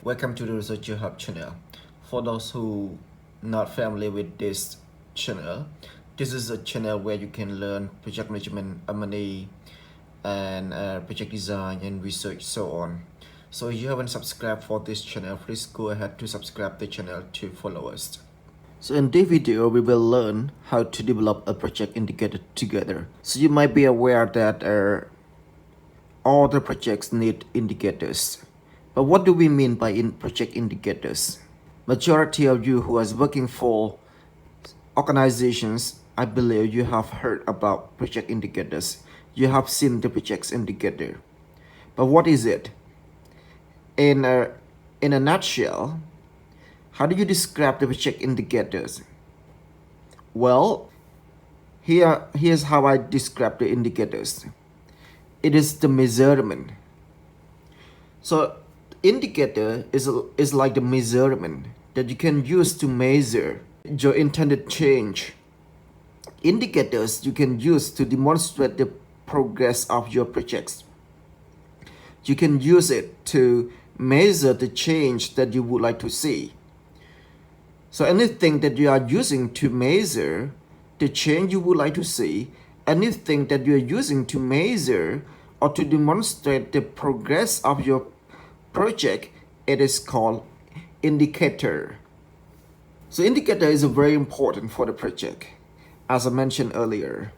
Welcome to the Researcher Hub channel. For those who not familiar with this channel, this is a channel where you can learn project management, M&A, and project design and research, so on. So if you haven't subscribed for this channel, please go ahead to subscribe the channel to follow us. So in this video, we will learn how to develop a project indicator together. So you might be aware that all the projects need indicators. But what do we mean by project indicators? Majority of you who is working for organizations, I believe you have heard about project indicators. You have seen the projects indicator. But what is it? In a nutshell, how do you describe the project indicators? Well, here's how I describe the indicators. It is the measurement. So indicator is like the measurement that you can use to measure your intended change. Indicators you can use to demonstrate the progress of your projects. You can use it to measure the change that you would like to see. So anything that you are using to measure the change you would like to see, anything that you are using to measure or to demonstrate the progress of your project, it is called indicator. So indicator is very important for the project. As I mentioned earlier,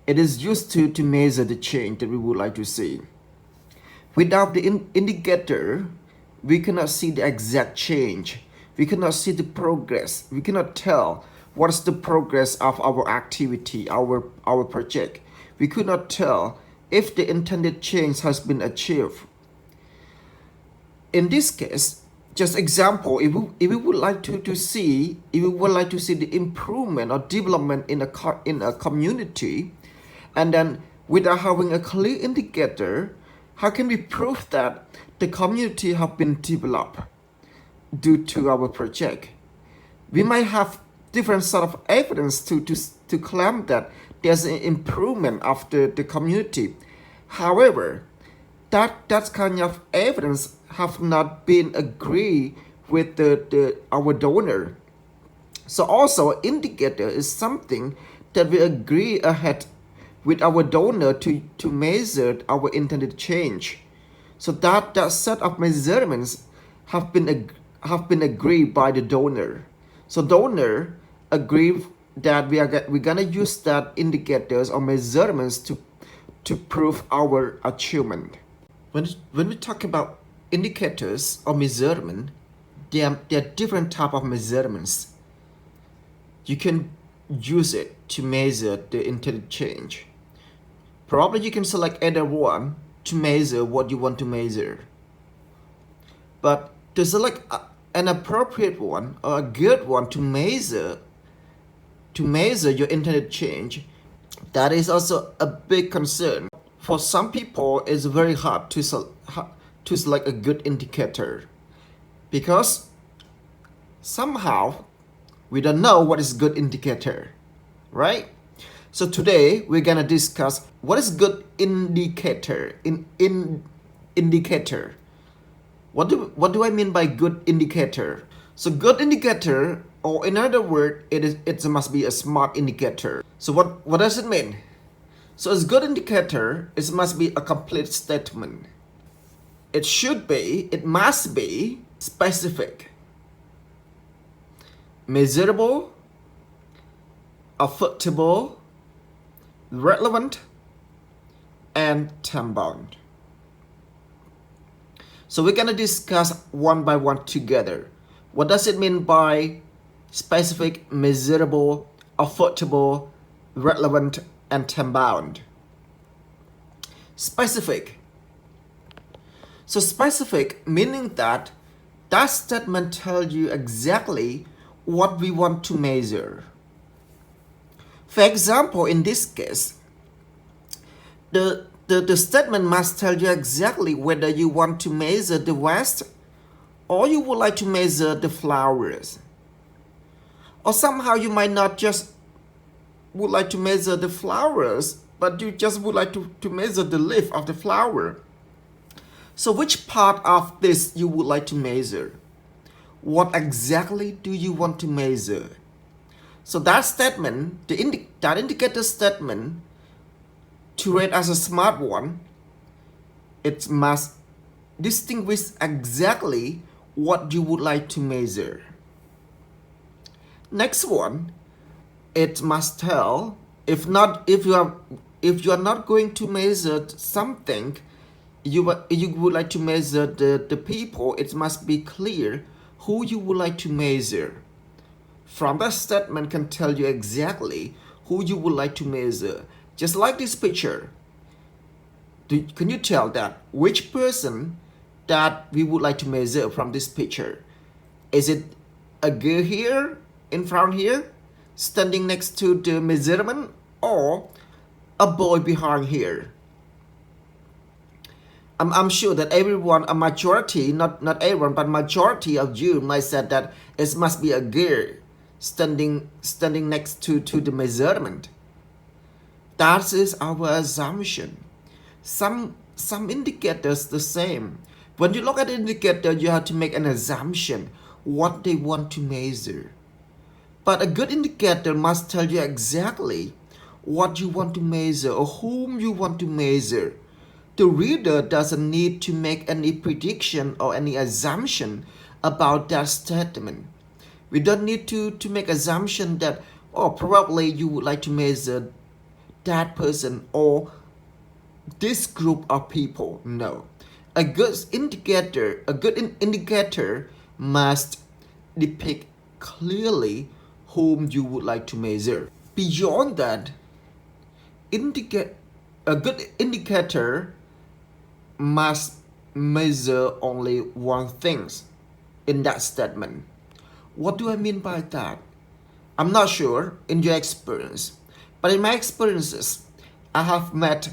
it is used to measure the change that we would like to see. Without the indicator, we cannot see the exact change. We cannot see the progress. We cannot tell what is the progress of our activity, our project. We could not tell if the intended change has been achieved. In this case, just example, if we would like to see the improvement or development in a community, and then without having a clear indicator, how can we prove that the community have been developed due to our project? We might have different sort of evidence to claim that there's an improvement of the community. However, that kind of evidence have not been agreed with our donor. So also indicator is something that we agree ahead with our donor to measure our intended change. So that set of measurements have been agreed by the donor. So donor agree that we're gonna use that indicators or measurements to prove our achievement. When we talk about indicators or measurement, there are different type of measurements. You can use it to measure the intended change. Probably you can select either one to measure what you want to measure. But to select an appropriate one or a good one to measure your intended change, that is also a big concern. For some people, it's very hard to select a good indicator because somehow we don't know what is good indicator, right? So today we're gonna discuss what is good indicator. Indicator. What do I mean by good indicator? So good indicator, or in other words, it must be a smart indicator. So what does it mean? So a good indicator, it must be a complete statement. It must be specific, measurable, affordable, relevant, and time-bound. So we're gonna discuss one by one together. What does it mean by specific, measurable, affordable, relevant, and time-bound? Specific. So specific meaning that statement tells you exactly what we want to measure. For example, in this case, the statement must tell you exactly whether you want to measure the waste or you would like to measure the flowers. Or somehow you might not just would like to measure the flowers, but you just would like to measure the leaf of the flower. So which part of this you would like to measure? What exactly do you want to measure? So that statement, that indicator statement, to rate as a smart one, it must distinguish exactly what you would like to measure. Next one, it must tell, if you are not going to measure something, you would like to measure the people, it must be clear who you would like to measure. From that statement can tell you exactly who you would like to measure. Just like this picture. Can you tell that which person that we would like to measure from this picture? Is it a girl here, in front here, standing next to the measurement, or a boy behind here? I'm sure that everyone, a majority, not everyone, but majority of you might say that it must be a girl standing next to the measurement. That is our assumption. Some indicators the same. When you look at the indicator, you have to make an assumption what they want to measure. But a good indicator must tell you exactly what you want to measure or whom you want to measure. The reader doesn't need to make any prediction or any assumption about that statement. We don't need to make assumption that, oh, probably you would like to measure that person or this group of people. No. A good indicator must depict clearly whom you would like to measure. Beyond that, a good indicator must measure only one thing in that statement. What do I mean by that? I'm not sure in your experience, but in my experiences, I have met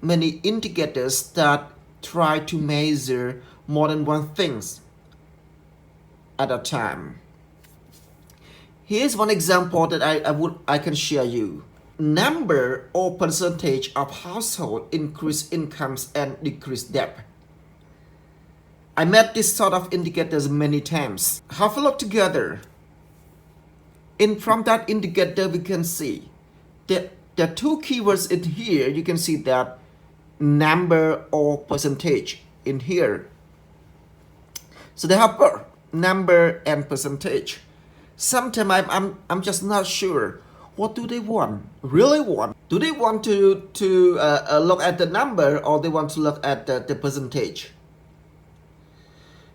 many indicators that try to measure more than one thing at a time. Here's one example that I can share you. Number or percentage of household increase incomes and decrease debt. I met this sort of indicators many times. Have a look together. From that indicator, we can see that there are two keywords in here. You can see that number or percentage in here. So they have both number and percentage. Sometimes I'm just not sure. What do they want? Really want? Do they want to look at the number, or they want to look at the percentage?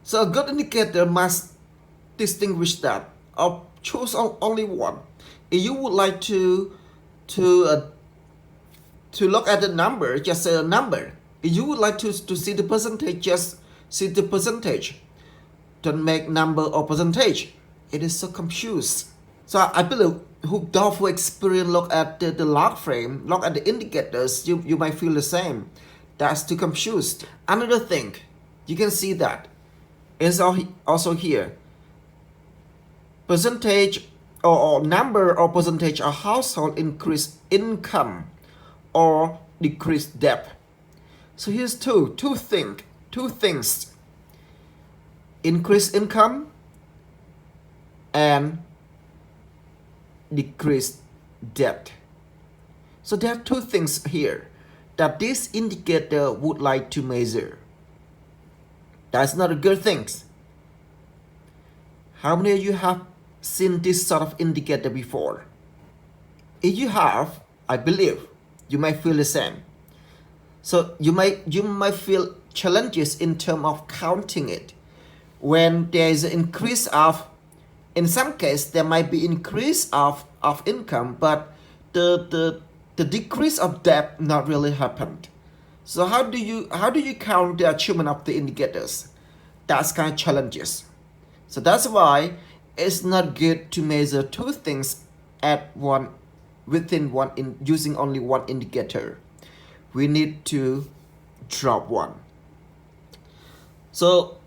So a good indicator must distinguish that, or choose only one. If you would like to look at the number, just say a number. If you would like to see the percentage, just see the percentage. Don't make number or percentage. It is so confused. So I believe who thoughtful experience look at the log frame, look at the indicators, you might feel the same. That's too confused. Another thing, you can see that is also here. Percentage or number or percentage of household increase income or decrease debt. So here's two things. Increase income and decrease debt. So there are two things here that this indicator would like to measure. That's not a good thing. How many of you have seen this sort of indicator before? If you have, I believe you might feel the same. So you might feel challenges in terms of counting it. When there is an increase of, in some case, there might be increase of income, but the decrease of debt not really happened. So how do you count the achievement of the indicators? That's kind of challenges. So that's why it's not good to measure two things using only one indicator. We need to drop one. So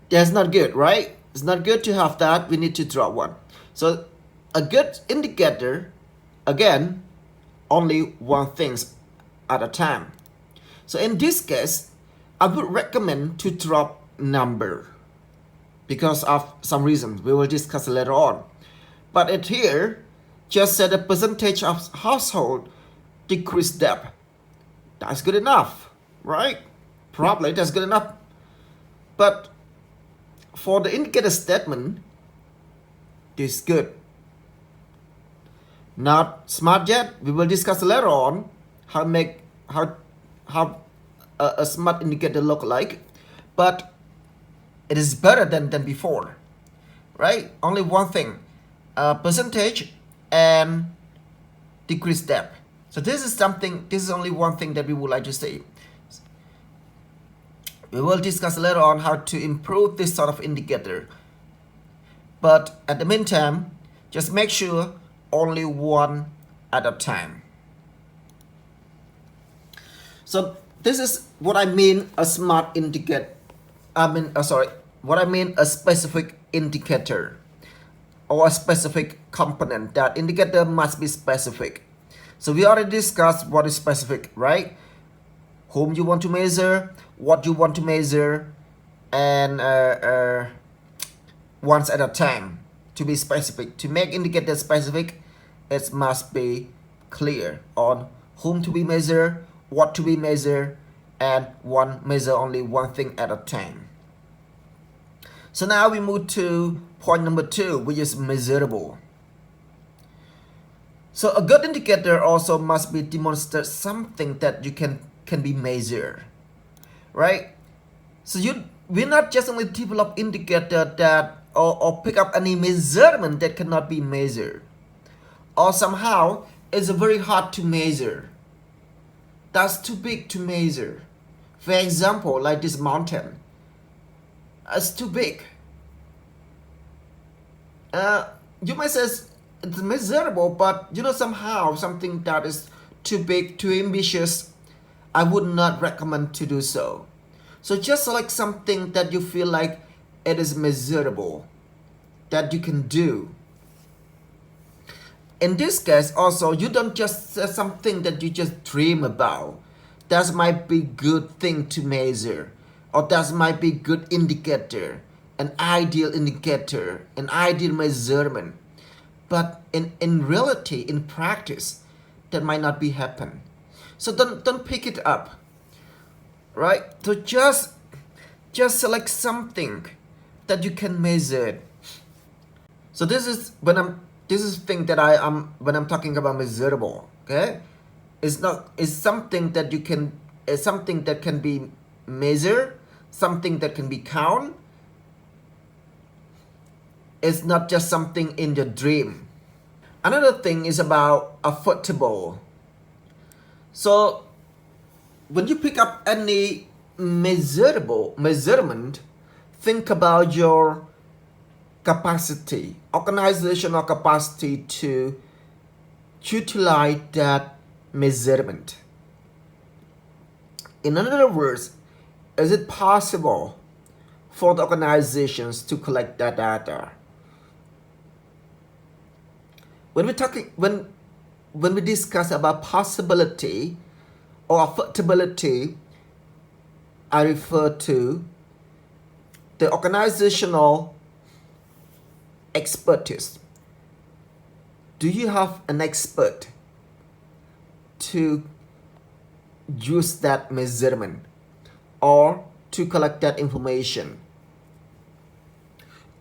that's not good, right? It's not good to have that. We need to drop one. So a good indicator, again, only one thing at a time. So in this case, I would recommend to drop number because of some reasons we will discuss later on. But it here just said the percentage of household decrease debt. That's good enough, right? Probably that's good enough. But for the indicator statement, this is good. Not smart yet. We will discuss later on how a smart indicator look like, but it is better than before, right? Only one thing, percentage and decrease debt. So this is only one thing that we would like to say. We will discuss later on how to improve this sort of indicator. But at the meantime, just make sure only one at a time. So this is what I mean a smart indicator. What I mean a specific indicator or a specific component. That indicator must be specific. So we already discussed what is specific, right? Whom you want to measure, what you want to measure, and once at a time. To be specific, to make indicator specific, it must be clear on whom to be measured, what to be measured, and measure only one thing at a time. So now we move to point number 2, which is measurable. So a good indicator also must be demonstrate something that you can be measured, right? So we're not just only develop indicator that or pick up any measurement that cannot be measured, or somehow it's very hard to measure. That's too big to measure. For example, like this mountain, it's too big. You might say it's measurable, but somehow something that is too big, too ambitious, I would not recommend to do so. So just select something that you feel like it is measurable, that you can do. In this case also, you don't just say something that you just dream about. That might be good thing to measure, or that might be good indicator, an ideal indicator, an ideal measurement. But in reality, in practice, that might not be happen. So don't pick it up, right? So just select something that you can measure. So this is thing that when I'm talking about measurable, okay? It's something that something that can be measured, something that can be count. It's not just something in your dream. Another thing is about affordable. So when you pick up any measurement, think about your capacity, organizational capacity to utilize that measurement. In other words, is it possible for the organizations to collect that data? When we discuss about possibility or affordability, I refer to the organizational expertise. Do you have an expert to use that measurement or to collect that information?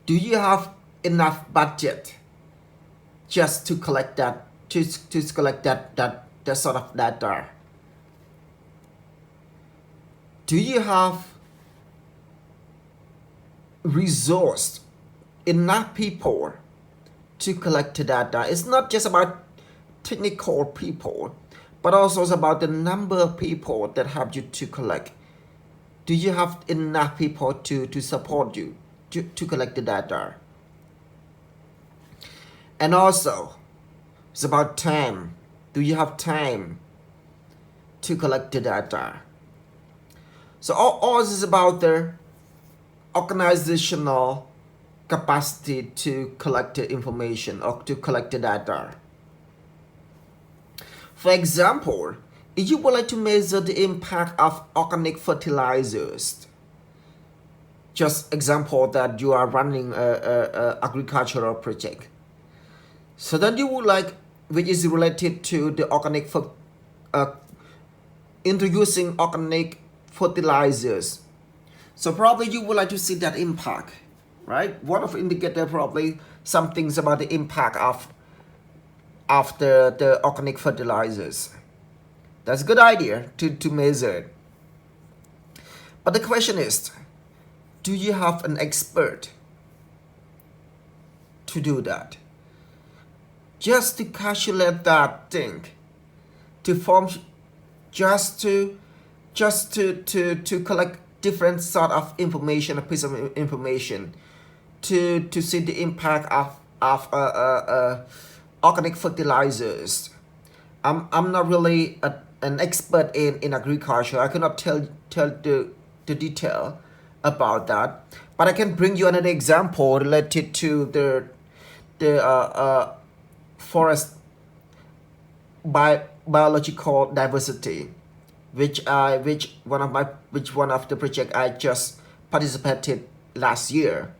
Do you have enough budget just to collect that, to collect that sort of data? Do you have resource, enough people to collect the data? It's not just about technical people, but also it's about the number of people that help you to collect. Do you have enough people to support you to collect the data? And also, it's about time. Do you have time to collect the data? So all this is about the organizational capacity to collect the information or to collect the data. For example, if you would like to measure the impact of organic fertilizers, just example that you are running a agricultural project. So then you would like, which is related to the organic, introducing organic fertilizers. So probably you would like to see that impact, right? One of indicator probably some things about the impact of the organic fertilizers. That's a good idea to measure it. But the question is, do you have an expert to do that? Just to calculate that thing, to form, just to collect different sort of information, a piece of information, to see the impact of organic fertilizers. I'm not really an expert in agriculture. I cannot tell the detail about that, but I can bring you another example related to the forest biological diversity, which one of the project I just participated last year.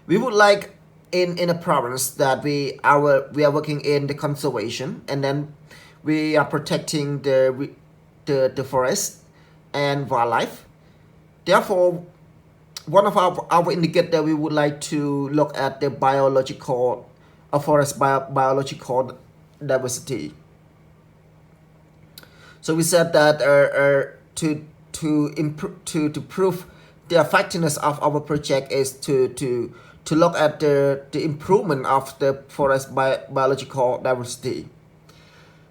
We would like in a province that we are working in the conservation, and then we are protecting the forest and wildlife. Therefore, one of our indicator, we would like to look at the forest biological diversity. So we said that to prove the effectiveness of our project is to look at the improvement of the forest biological diversity.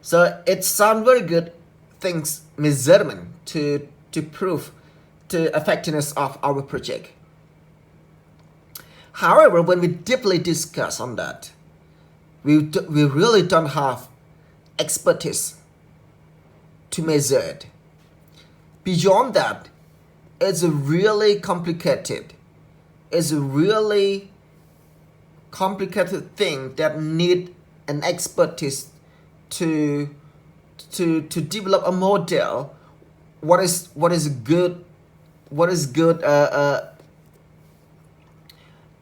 So it sounds very good things measurement to prove the effectiveness of our project. However, when we deeply discuss on that, we really don't have expertise to measure it. Beyond that, it's really complicated. It's a really complicated thing that need an expertise to develop a model. What is good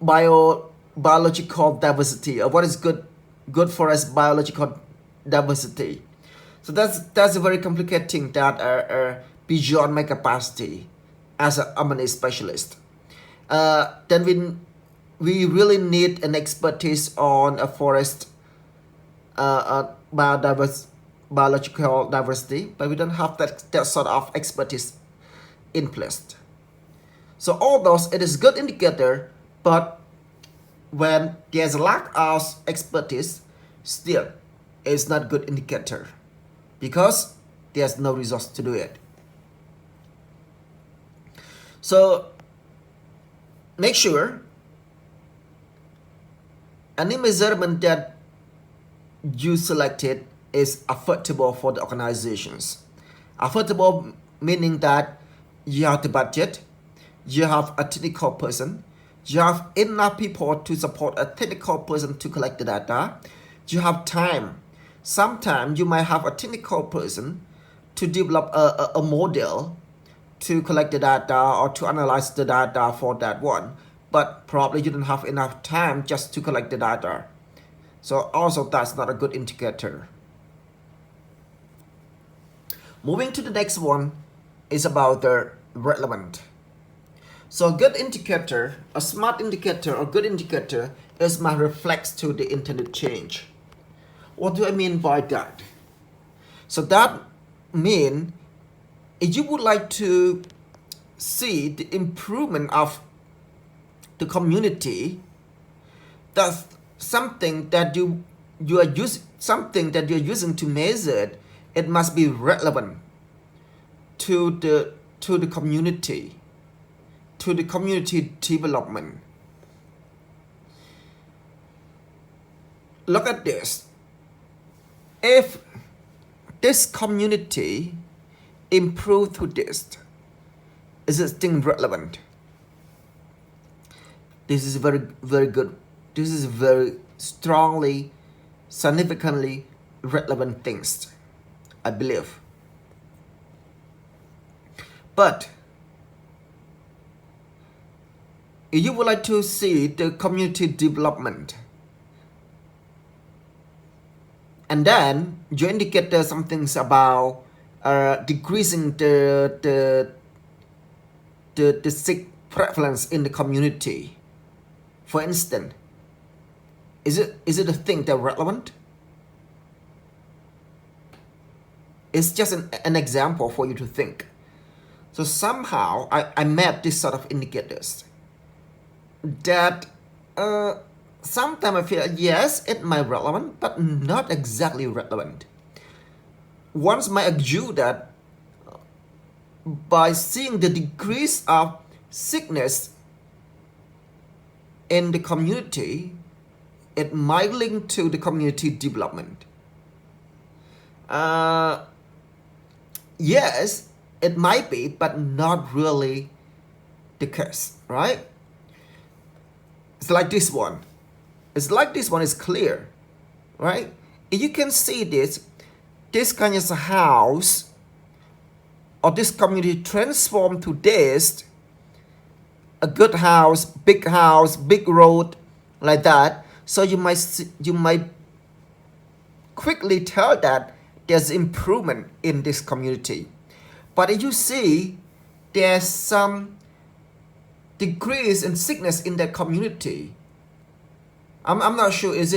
biological diversity, or what is good forest biological diversity. So that's a very complicated thing that are beyond my capacity as an M&A specialist. Then we really need an expertise on a forest biological diversity, but we don't have that sort of expertise in place. So all those, it is good indicator, but when there's a lack of expertise, still it's not good indicator because there's no resource to do it. So make sure any measurement that you selected is affordable for the organizations. Affordable meaning that you have the budget, you have a technical person, you have enough people to support a technical person to collect the data, you have time. Sometimes you might have a technical person to develop a model to collect the data or to analyze the data for that one, but probably you don't have enough time just to collect the data. So also that's not a good indicator. Moving to the next one is about the relevant. So a good indicator, a smart indicator or good indicator is my reflects to the intended change. What do I mean by that? So that means if you would like to see the improvement of the community, that's something that you're using to measure it. It must be relevant to the community, to the community development. Look at this. If this community improve through this, is it still relevant? This is very, very good. This is very strongly, significantly relevant things I believe. But if you would like to see the community development, and then you indicate there's some things about decreasing the sick prevalence in the community. For instance, is it a thing that relevant? It's just an example for you to think. So somehow I met this sort of indicators that sometimes I feel yes, it might relevant, but not exactly relevant. Once I agree that by seeing the decrease of sickness in the community, it might link to the community development. Yes, it might be, but not really the case, right? It's like this one. It's like this one is clear, right? If you can see this kind of house or this community transformed to this, a good house, big road, like that. So you might quickly tell that there's improvement in this community. But if you see there's some decrease in sickness in that community, I'm not sure is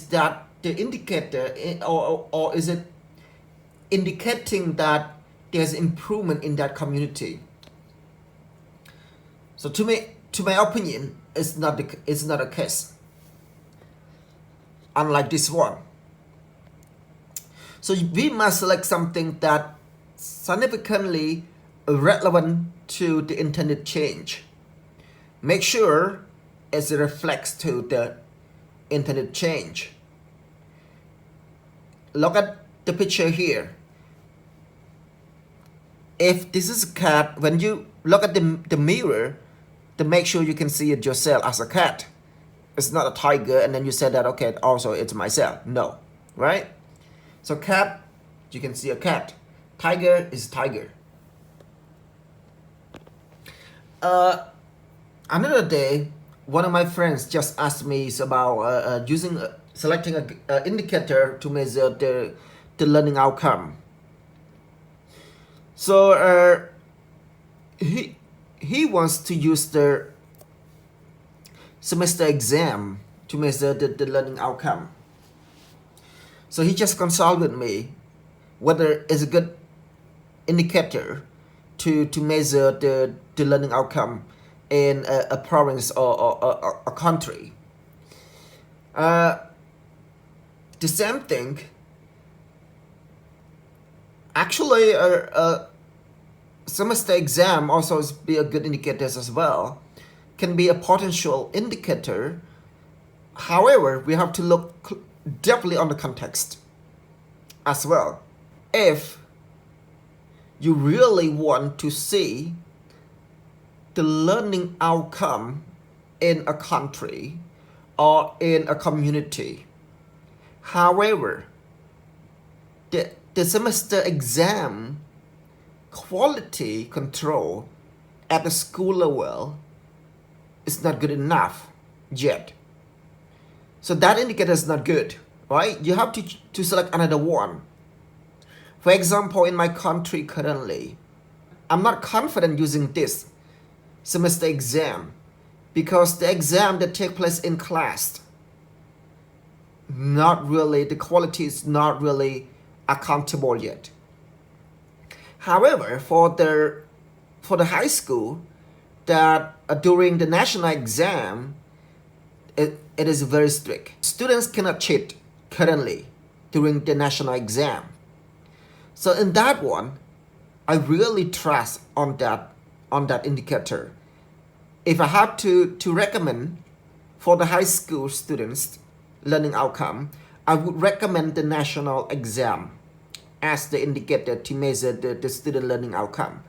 that the indicator or is it indicating that there's improvement in that community. So to my opinion, it's not a case. Unlike this one. So we must select something that significantly relevant to the intended change. Make sure it reflects to the intended change. Look at the picture here. If this is a cat, when you look at the mirror, to make sure you can see it yourself as a cat. It's not a tiger, and then you said that, okay, also it's myself. No, right? So cat, you can see a cat. Tiger is tiger. Another day, one of my friends just asked me about selecting an indicator to measure the learning outcome. So he wants to use the semester exam to measure the learning outcome. So he just consulted me whether it's a good indicator to measure the learning outcome in a province or a country. The same thing. Actually, semester exam also be a good indicator as well. Can be a potential indicator. However, we have to look deeply on the context as well. If you really want to see the learning outcome in a country or in a community, however, the semester exam quality control at the school level is not good enough yet. So that indicator is not good, right? You have to select another one. For example, in my country currently, I'm not confident using this semester exam because the exam that take place in class, the quality is not really accountable yet. However, for the high school, that during the national exam, it is very strict. Students cannot cheat currently during the national exam. So in that one, I really trust on that indicator. If I have to recommend for the high school students learning outcome, I would recommend the national exam as the indicator to measure the student learning outcome,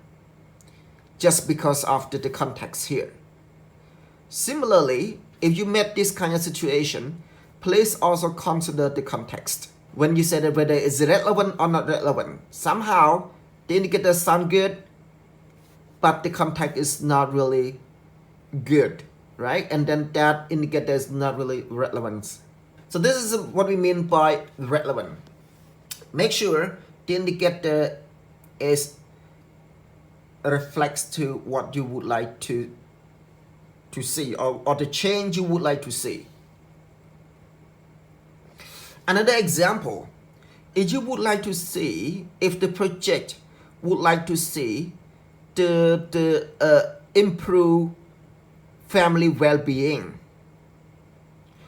just because of the context here. Similarly, if you met this kind of situation, please also consider the context. when you say that whether it's relevant or not relevant. Somehow the indicators sound good, but the context is not really good, right? And then that indicator is not really relevant. So this is what we mean by relevant. Make sure the indicator is reflects to what you would like to see, or the change you would like to see. Another example, if you would like to see, if the project would like to see the improve family well-being,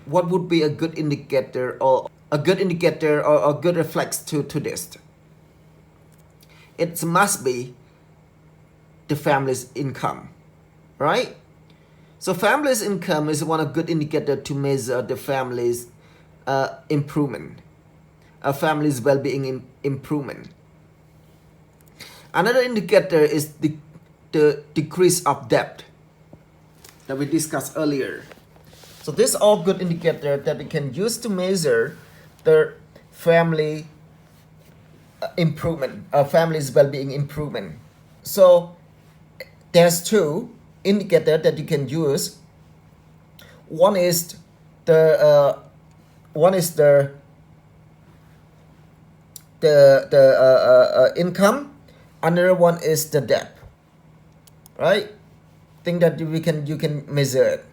what would be a good indicator or a good reflex to this? It must be the family's income, right? So family's income is one of good indicator to measure the family's improvement, a family's well-being improvement. Another indicator is the decrease of debt that we discussed earlier. So this is all good indicator that we can use to measure the family improvement, family's well-being improvement. So there's two indicators that you can use. One is the income. Another one is the debt, right? Think that you can measure it.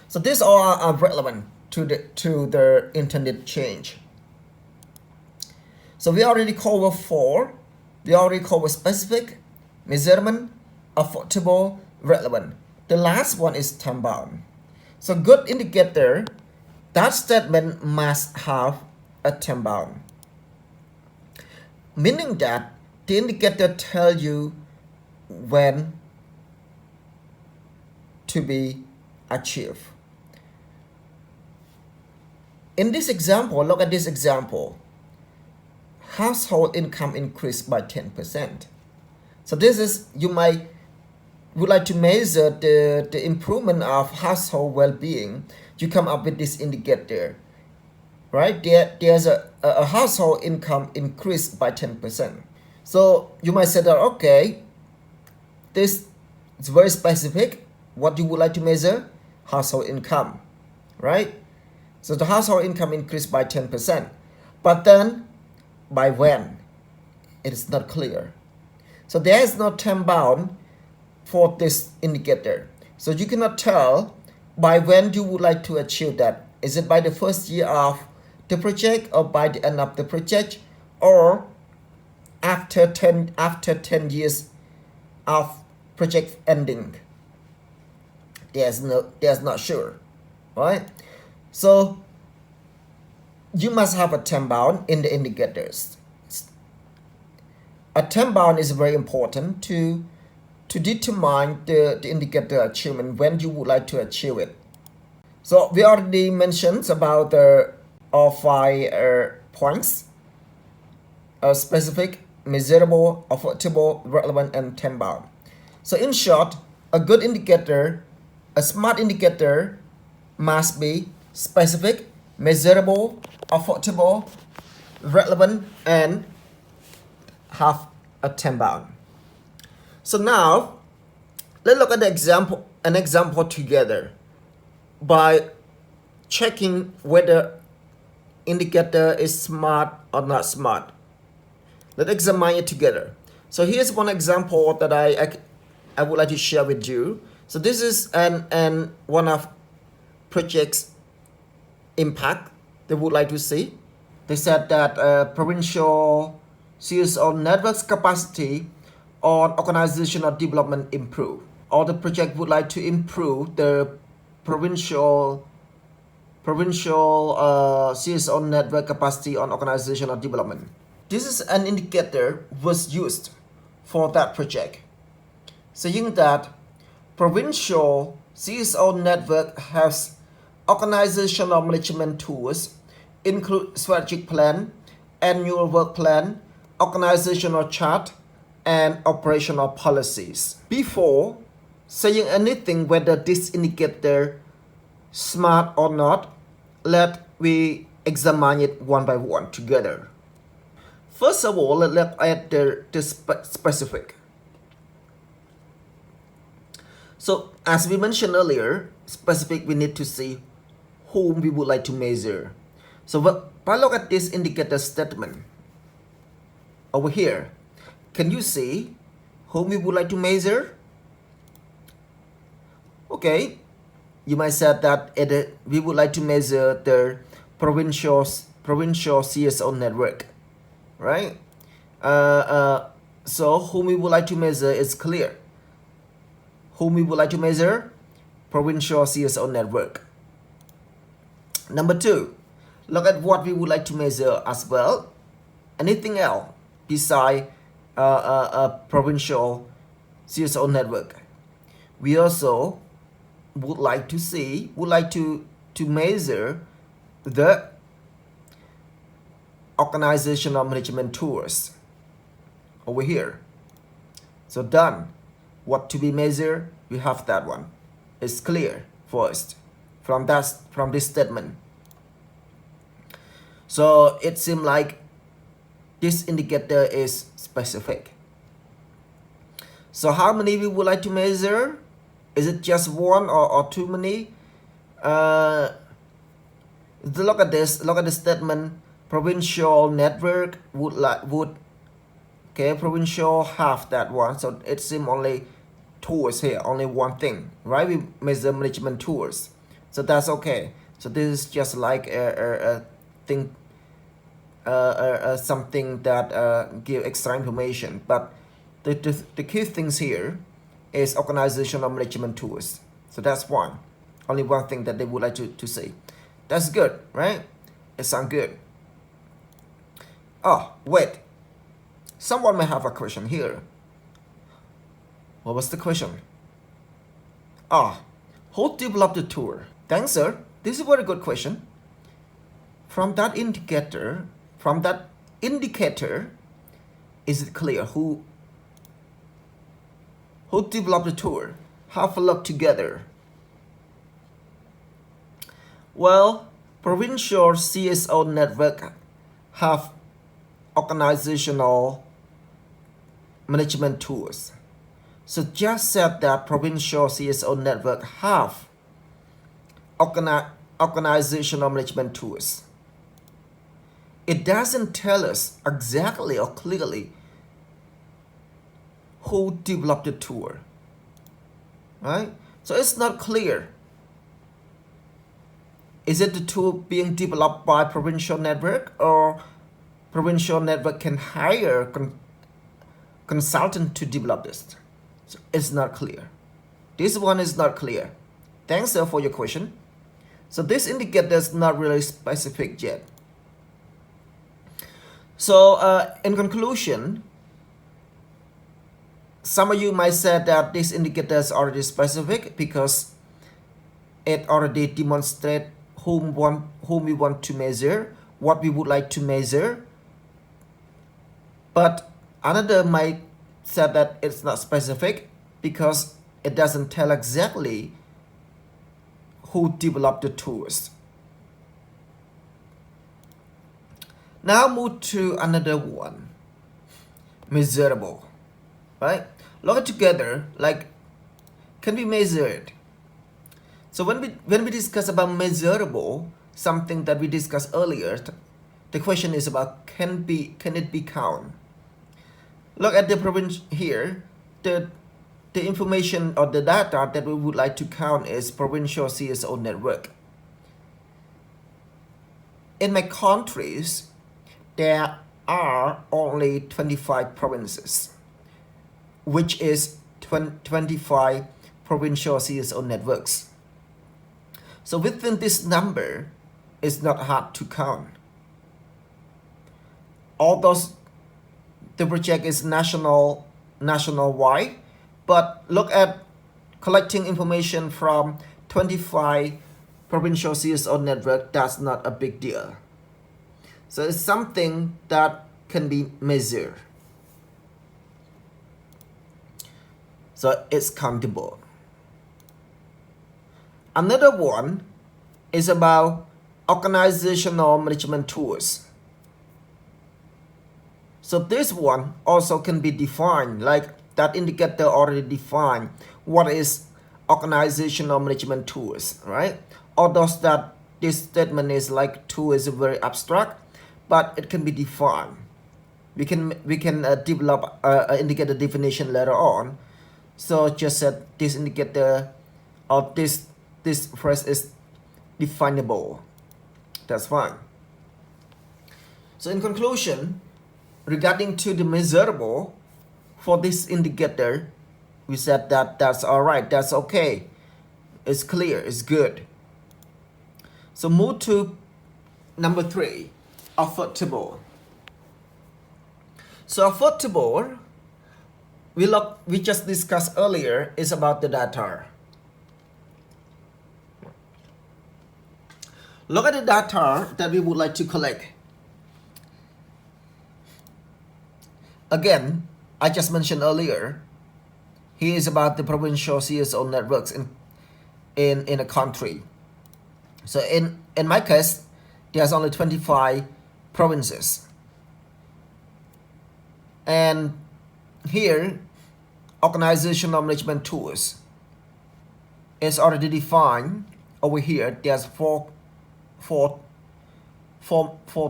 So these all are relevant to the intended change. So we already covered four. We already covered specific, measurement, affordable, relevant. The last one is time bound. So good indicator, that statement must have a time bound, meaning that the indicator tell you when to be achieved. In this example, look at this example. Household income increased by 10%. So this is, you would like to measure the improvement of household well-being. You come up with this indicator, right? There's a household income increased by 10%. So you might say that, okay, this is very specific. What you would like to measure? Household income, right? So the household income increased by 10%. But then, by when? It is not clear. So there is no time bound for this indicator. So you cannot tell by when you would like to achieve that. Is it by the first year of the project, or by the end of the project, or after 10 years of project ending? There's not sure, right? So you must have a time bound in the indicators. A time bound is very important to determine the indicator achievement, when you would like to achieve it. So we already mentioned about the all 5 points: specific, measurable, affordable, relevant, and time bound. So in short, a good indicator, a smart indicator, must be specific, measurable, affordable, relevant, and have a time bound. So now let's look at an example together by checking whether indicator is smart or not smart. Let's examine it together. So here's one example that I would like to share with you. So this is one of projects impact they would like to see. They said that provincial CSO networks capacity on organizational development improve. Or the project would like to improve the provincial CSO network capacity on organizational development. This is an indicator was used for that project, saying that provincial CSO network has organizational management tools, include strategic plan, annual work plan, organizational chart, and operational policies. Before saying anything whether this indicator smart or not, let's we examine it one by one together. First of all, let's look at the specific. So as we mentioned earlier, specific, we need to see whom we would like to measure. So if I look at this indicator statement over here, can you see whom we would like to measure? Okay, you might say that we would like to measure the provincial CSO network, right? So whom we would like to measure is clear. Whom we would like to measure? Provincial CSO network. Number two, look at what we would like to measure as well. Anything else besides a provincial CSO network? We also would like to measure the organizational management tools over here. So done. What to be measured? We have that one. It's clear first from this statement. So it seems like this indicator is specific. So how many we would like to measure? Is it just one or too many? Look at this. Look at the statement. Provincial network provincial have that one. So it seems only tools here, only one thing, right? We measure management tools, so that's okay. So this is just like a thing, something that give extra information. But the key things here is organizational management tools. So that's one, only one thing that they would like to see. That's good, right? It sounds good. Oh, wait. Someone may have a question here. What was the question? Who developed the tool? Thanks, sir. This is a very good question. From that indicator, is it clear who developed the tool? Have a look together. Well, provincial CSO network have organizational management tools. So just said that provincial CSO network have organizational management tools. It doesn't tell us exactly or clearly who developed the tool, right? So it's not clear. Is it the tool being developed by provincial network, or provincial network can hire consultant to develop this? So it's not clear. This one is not clear. Thanks, sir, for your question. So this indicator is not really specific yet. So in conclusion, some of you might say that this indicator is already specific because it already demonstrates whom we want to measure, what we would like to measure. But another might say that it's not specific because it doesn't tell exactly who developed the tools. Now move to another one, measurable, right? Look at together, like, can we measure it? So when we discuss about measurable, something that we discussed earlier, the question is about can it be counted? Look at the province here. The information or the data that we would like to count is provincial CSO network. In my countries, there are only 25 provinces, which is 25 provincial CSO networks. So within this number, it's not hard to count. Although the project is nationwide, but look at collecting information from 25 provincial CSO network. That's not a big deal. So it's something that can be measured. So it's countable. Another one is about organizational management tools. So this one also can be defined, like that indicator already defined what is organizational management tools, right? Although that this statement is like tool is very abstract, but it can be defined. We can develop indicator definition later on. So just said this indicator or this phrase is definable. That's fine. So in conclusion, regarding to the measurable for this indicator, we said that that's all right, that's okay, it's clear, it's good. So move to number 3, affordable. So affordable, we just discussed earlier, is about the data. Look at the data that we would like to collect. Again, I just mentioned earlier, here is about the provincial CSO networks in a country. So in my case, there's only 25 provinces. And here, organizational management tools is already defined. Over here, there's four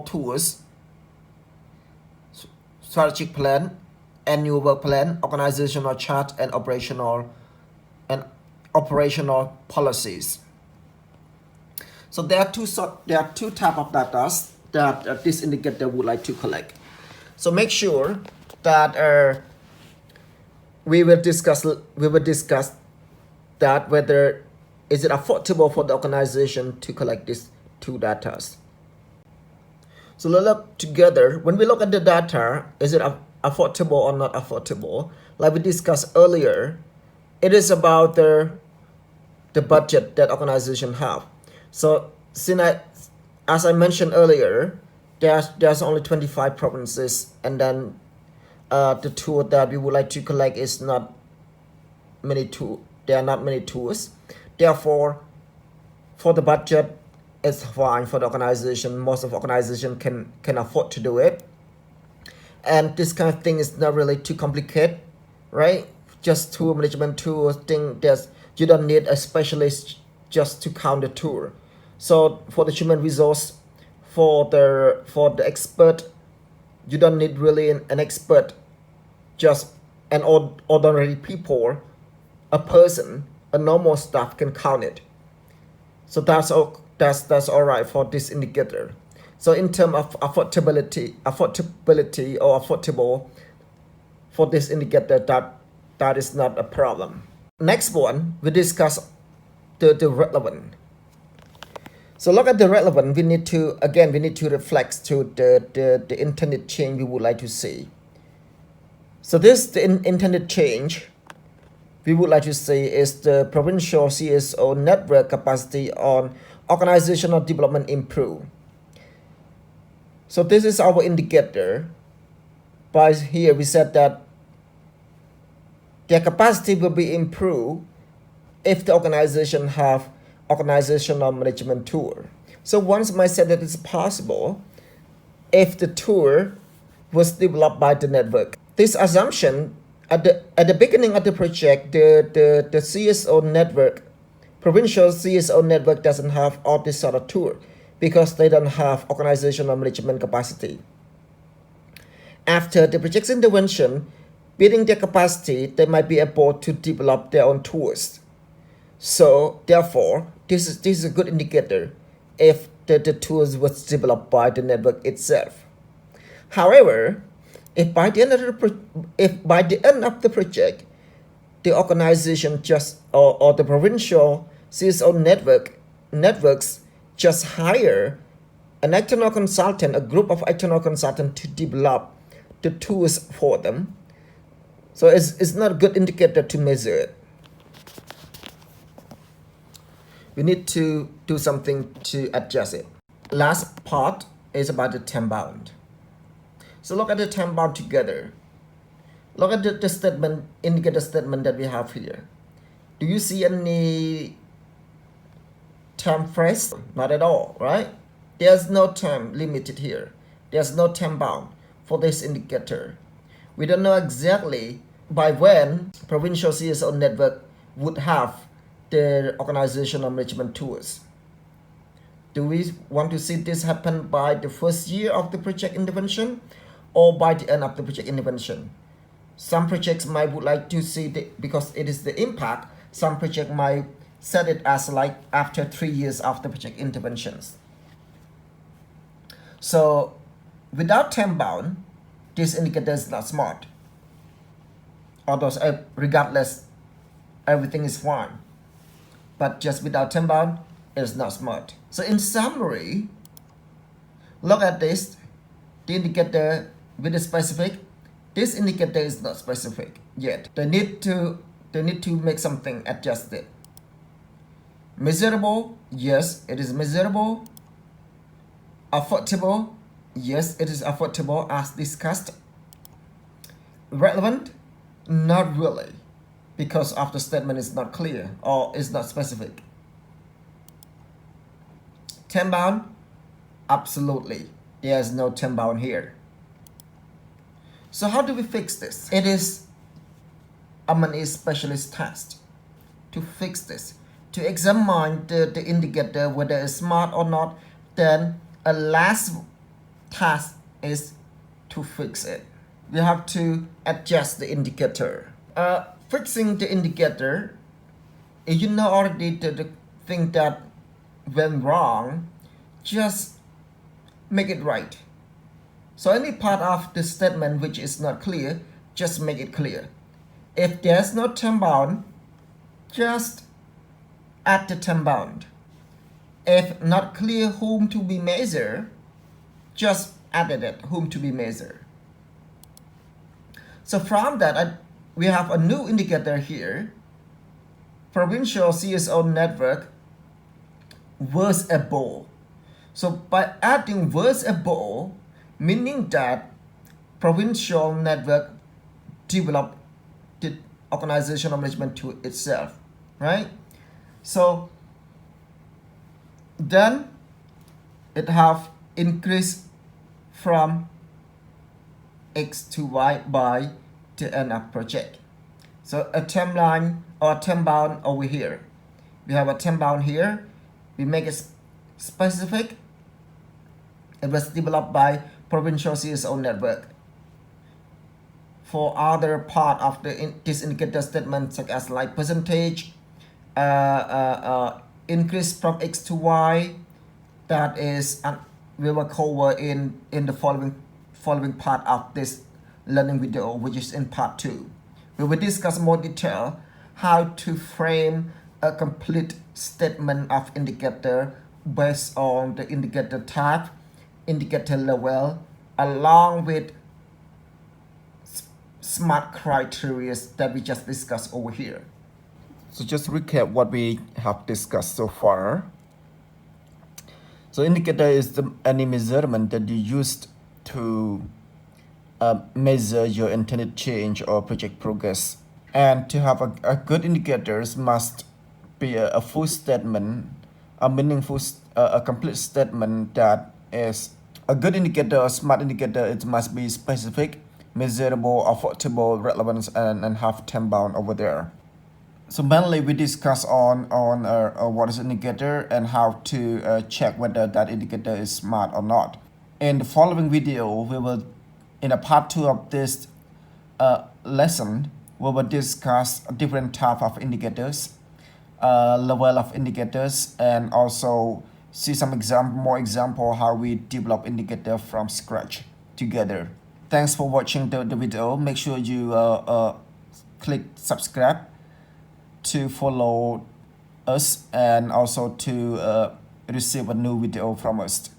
tools: strategic plan, annual work plan, organizational chart, and operational policies. So there are two types of data that this indicator would like to collect. So make sure that we will discuss that whether is it affordable for the organization to collect these two data. So let's look together. When we look at the data, is it affordable or not affordable? Like we discussed earlier, it is about the budget that organization have. So as I mentioned earlier, there's only 25 provinces, and then the tool that we would like to collect is not many tools. There are not many tools. Therefore, for the budget, it's fine for the organization. Most of organization can afford to do it. And this kind of thing is not really too complicated, right? Just tool management tools, thing that you don't need a specialist just to count the tool. So for the human resource, for the expert, you don't need really an expert, just an ordinary people, a person, a normal staff can count it. So that's all right for this indicator. So in terms of affordability or affordable for this indicator, that is not a problem. Next one, we discuss the relevant. So look at the relevant. We need to reflect to the intended change we would like to see. So the intended change we would like to see is the provincial CSO network capacity on organizational development improve. So this is our indicator. By here we said that their capacity will be improved if the organization have organizational management tool. So once I said that it's possible if the tool was developed by the network. This assumption at the beginning of the project, the CSO network, provincial CSO network doesn't have all this sort of tool because they don't have organizational management capacity. After the project's intervention, building their capacity, they might be able to develop their own tools. So therefore, this is a good indicator if the tools was developed by the network itself. However, if by the end of the project, the organization just or the provincial CSO networks just hire an external consultant, a group of external consultants to develop the tools for them, so it's not a good indicator to measure it. We need to do something to adjust it. Last part is about the time bound. So look at the time bound together. Look at the statement, indicator statement that we have here. Do you see any time phrase? Not at all, right? There's no time limited here. There's no time bound for this indicator. We don't know exactly by when provincial CSO network would have their organizational management tools. Do we want to see this happen by the first year of the project intervention or by the end of the project intervention? Some projects might would like to see because it is the impact. Some project might set it as like after 3 years after project interventions. So without time bound, this indicator is not smart. Although regardless, everything is fine. But just without time bound, it's not smart. So in summary, look at this. The indicator with the specific. This indicator is not specific yet. They need to make something adjusted. Measurable, yes, it is measurable. Affordable, yes, it is affordable as discussed. Relevant, not really, because of the statement is not clear or is not specific. Time bound, absolutely, there is no time bound here. So how do we fix this? It is a money specialist task to fix this, to examine the indicator whether it's smart or not. Then a last task is to fix it. We have to adjust the indicator. Fixing the indicator, you know already the thing that went wrong, just make it right. So any part of the statement which is not clear, just make it clear. If there's no time bound, just add the time bound. If not clear whom to be measured, just added it, whom to be measured. So from that, we have a new indicator here. Provincial CSO network was able. So by adding was able, meaning that provincial network developed the organizational management tool itself, right? So then it have increased from X to Y by the end of project. So a timeline or time bound over here. We have a time bound here. We make it specific. It was developed by provincial CSO network. For other part of this indicator statement, such as like percentage, increase from X to Y, that is we will cover in the following part of this learning video, which is in part 2. We will discuss more detail how to frame a complete statement of indicator based on the indicator type, indicator level, along with smart criteria that we just discussed over here. So just recap what we have discussed so far. So indicator is any measurement that you used to measure your intended change or project progress. And to have a good indicators must be a full statement, a meaningful, a complete statement that is a good indicator, a smart indicator. It must be specific, measurable, affordable, relevant, and have time bound over there. So mainly we discuss on what is an indicator and how to check whether that indicator is smart or not. In the following video, we will, in a part 2 of this lesson, we will discuss different type of indicators, level of indicators, and also see some more example how we develop indicator from scratch together. Thanks for watching the video. Make sure you click subscribe to follow us and also to receive a new video from us.